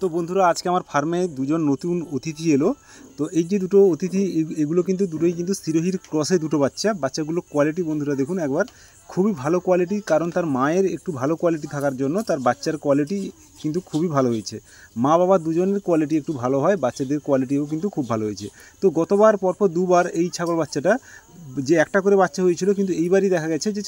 তো বন্ধুরা আজকে আমার ফার্মে দুজন নতুন অতিথি এলো। তো এই যে দুটো অতিথি এগুলো কিন্তু দুটোই কিন্তু সিরোহির ক্রসে দুটো বাচ্চাগুলো কোয়ালিটি বন্ধুরা দেখুন একবার, খুবই ভালো কোয়ালিটি। কারণ তার মায়ের একটু ভালো কোয়ালিটি থাকার জন্য তার বাচ্চার কোয়ালিটি কিন্তু খুবই ভালো হয়েছে। মা বাবা দুজনের কোয়ালিটি একটু ভালো হয়, বাচ্চাদের কোয়ালিটিও কিন্তু খুব ভালো হয়েছে। তো গতবার পরপর দুবার এই ছাগল বাচ্চাটা যে একটা করে বাচ্চা হয়েছিল, কিন্তু এইবারই দেখা গেছে যে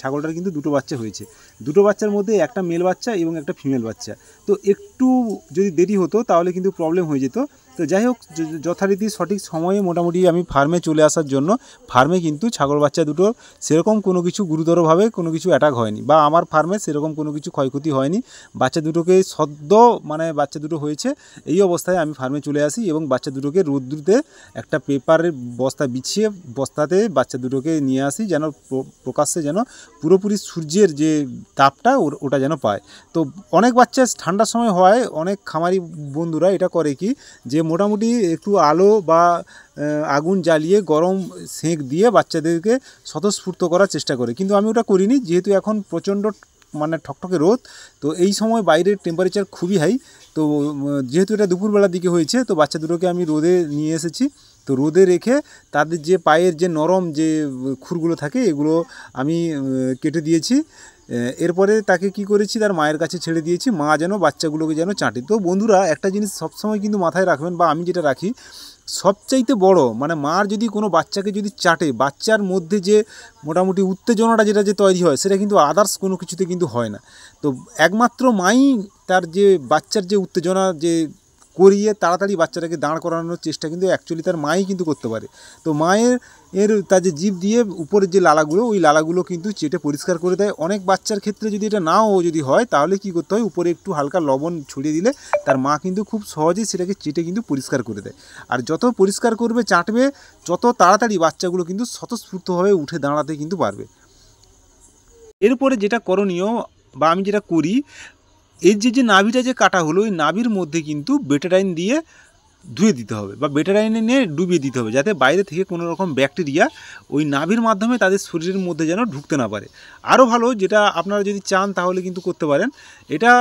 ছাগলটার কিন্তু দুটো বাচ্চা হয়েছে। দুটো বাচ্চার মধ্যে একটা মেল বাচ্চা এবং একটা ফিমেল বাচ্চা। তো একটু যদি দেরি হতো তাহলে কিন্তু প্রবলেম হয়ে যেত। তো যাই হোক, যথারীতি সঠিক সময়ে মোটামুটি আমি ফার্মে চলে আসার জন্য ফার্মে কিন্তু ছাগল বাচ্চা দুটো সেরকম কোনো কিছু গুরুতরভাবে কোনো কিছু অ্যাটাক হয়নি, বা আমার ফার্মে সেরকম কোনো কিছু ক্ষয়ক্ষতি হয়নি। বাচ্চা দুটোকে সদ্য বাচ্চা দুটো হয়েছে এই অবস্থায় আমি ফার্মে চলে আসি এবং বাচ্চা দুটোকে রোদ্দুরে একটা পেপারের বস্তা বিছিয়ে বস্তাতে বাচ্চা দুটোকে নিয়ে আসি, যেন প্রকাশ্যে যেন পুরোপুরি সূর্যের যে তাপটা ওটা যেন পায়। তো অনেক বাচ্চা ঠান্ডার সময় হয়, অনেক খামারি বন্ধুরা এটা করে কি, যে মোটামুটি একটু আলো বা আগুন জ্বালিয়ে গরম সেঁক দিয়ে বাচ্চাদেরকে স্বতঃস্ফূর্ত করার চেষ্টা করে, কিন্তু আমি ওটা করিনি। যেহেতু এখন প্রচণ্ড ঠকঠকে রোদ, তো এই সময় বাইরের টেম্পারেচার খুবই হাই। তো যেহেতু এটা দুপুরবেলার দিকে হয়েছে, তো বাচ্চা দুটোকে আমি রোদে নিয়ে এসেছি। তো রোদে রেখে তাদের যে পায়ের যে নরম যে খুরগুলো থাকে এগুলো আমি কেটে দিয়েছি। এরপরে তাকে কি করেছি, তার মায়ের কাছে ছেড়ে দিয়েছি, মা যেন বাচ্চাগুলোকে যেন চাটে। তো বন্ধুরা একটা জিনিস সবসময় কিন্তু মাথায় রাখবেন, বা আমি যেটা রাখি, সবচাইতে বড় মার যদি কোনো বাচ্চাকে যদি চাটে, বাচ্চার মধ্যে যে মোটামুটি উত্তেজনাটা যেটা যে তৈরি হয়, সেটা কিন্তু আদার্স কোনো কিছুতে কিন্তু হয় না। তো একমাত্র মাই তার যে বাচ্চার যে উত্তেজনা যে করিয়ে তাড়াতাড়ি বাচ্চাটাকে দাঁড় করানোর চেষ্টা কিন্তু অ্যাকচুয়ালি তার মাই কিন্তু করতে পারে। তো তার যে জিভ দিয়ে উপরের যে লালাগুলো, ওই লালাগুলো কিন্তু চেটে পরিষ্কার করে দেয়। অনেক বাচ্চার ক্ষেত্রে যদি এটা নাও যদি হয়, তাহলে কি করতে হয়, উপরে একটু হালকা লবণ ছড়িয়ে দিলে তার মা কিন্তু খুব সহজেই সেটাকে চেটে কিন্তু পরিষ্কার করে দেয়। আর যত পরিষ্কার করবে, চাটবে, যত তাড়াতাড়ি বাচ্চাগুলো কিন্তু স্বতঃস্ফূর্তভাবে উঠে দাঁড়াতে কিন্তু পারবে। এরপরে যেটা করণীয় বা আমি যেটা করি, এর যে নাভিটা যে কাটা হলো, ওই নাভির মধ্যে কিন্তু বেটাডাইন দিয়ে ধুয়ে দিতে হবে, বা বেটাডাইনে নিয়ে ডুবিয়ে দিতে হবে, যাতে বাইরে থেকে কোনো রকম ব্যাকটেরিয়া ওই নাভির মাধ্যমে তাদের শরীরের মধ্যে যেন ঢুকতে না পারে। আরও ভালো, যেটা আপনারা যদি চান তাহলে কিন্তু করতে পারেন, এটা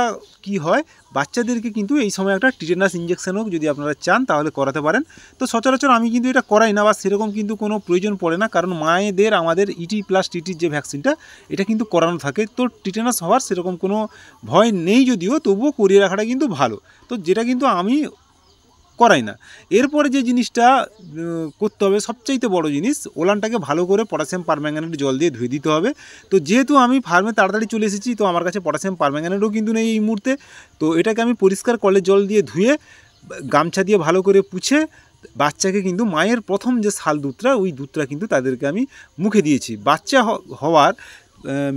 কি হয়, বাচ্চাদেরকে কিন্তু এই সময় একটা টিটেনাস ইঞ্জেকশনও যদি আপনারা চান তাহলে করাতে পারেন। তো সচরাচর আমি কিন্তু এটা করাই না, বা সেরকম কিন্তু কোনো প্রয়োজন পড়ে না, কারণ মায়েদের আমাদের ET+TT যে ভ্যাকসিনটা এটা কিন্তু করানো থাকে। তো টিটেনাস হওয়ার সেরকম কোনো ভয় নেই, যদিও তবুও করিয়ে রাখাটা কিন্তু ভালো। তো যেটা কিন্তু আমি করাই না। এরপরে যে জিনিসটা করতে হবে, সবচাইতে বড় জিনিস, ওলানটাকে ভালো করে পটাশিয়াম পারম্যাঙ্গানেট জল দিয়ে ধুয়ে দিতে হবে। তো যেহেতু আমি ফার্মে তাড়াতাড়ি চলে এসেছি, তো আমার কাছে পটাশিয়াম পারম্যাঙ্গানেটও কিন্তু নেই এই মুহূর্তে। তো এটাকে আমি পরিষ্কার কলের জল দিয়ে ধুয়ে গামছা দিয়ে ভালো করে পুছে বাচ্চাকে কিন্তু মায়ের প্রথম যে শাল দুধটা, ওই দুধটা কিন্তু তাদেরকে আমি মুখে দিয়েছি। বাচ্চা হওয়ার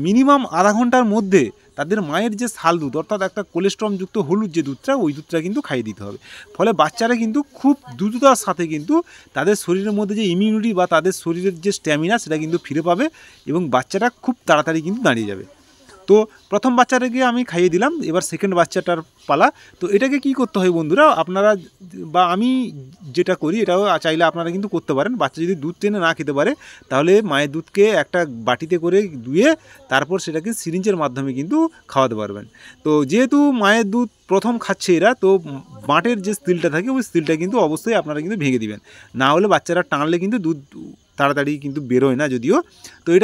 মিনিমাম আধা ঘন্টার মধ্যে তাদের মায়ের যে শাল দুধ, অর্থাৎ একটা কোলেস্ট্রমযুক্ত হলুদ যে দুধটা, ওই দুধটা কিন্তু খাইয়ে দিতে হবে। ফলে বাচ্চারা কিন্তু খুব দ্রুততার সাথে কিন্তু তাদের শরীরের মধ্যে যে ইমিউনিটি বা তাদের শরীরের যে স্ট্যামিনা, সেটা কিন্তু ফিরে পাবে এবং বাচ্চাটা খুব তাড়াতাড়ি কিন্তু দাঁড়িয়ে যাবে। তো প্রথম বাচ্চাটাকে আমি খাইয়ে দিলাম, এবার সেকেন্ড বাচ্চাটার পালা। তো এটাকে কি করতে হয় বন্ধুরা, আপনারা বা আমি যেটা করি, এটাও চাইলে আপনারা কিন্তু করতে পারেন। বাচ্চা যদি দুধ টেনে না খেতে পারে, তাহলে মায়ের দুধকে একটা বাটিতে করে ধুয়ে তারপর সেটাকে সিরিঞ্জের মাধ্যমে কিন্তু খাওয়াতে পারবেন। তো যেহেতু মায়ের দুধ প্রথম খাচ্ছে এরা, তো বাঁটের যে স্টিলটা থাকে, ওই স্টিলটা কিন্তু অবশ্যই আপনারা কিন্তু ভেঙে দিবেন, না হলে বাচ্চারা টানলে কিন্তু দুধ তাড়াতাড়ি কিন্তু বেরোয় না যদিও। তো এটা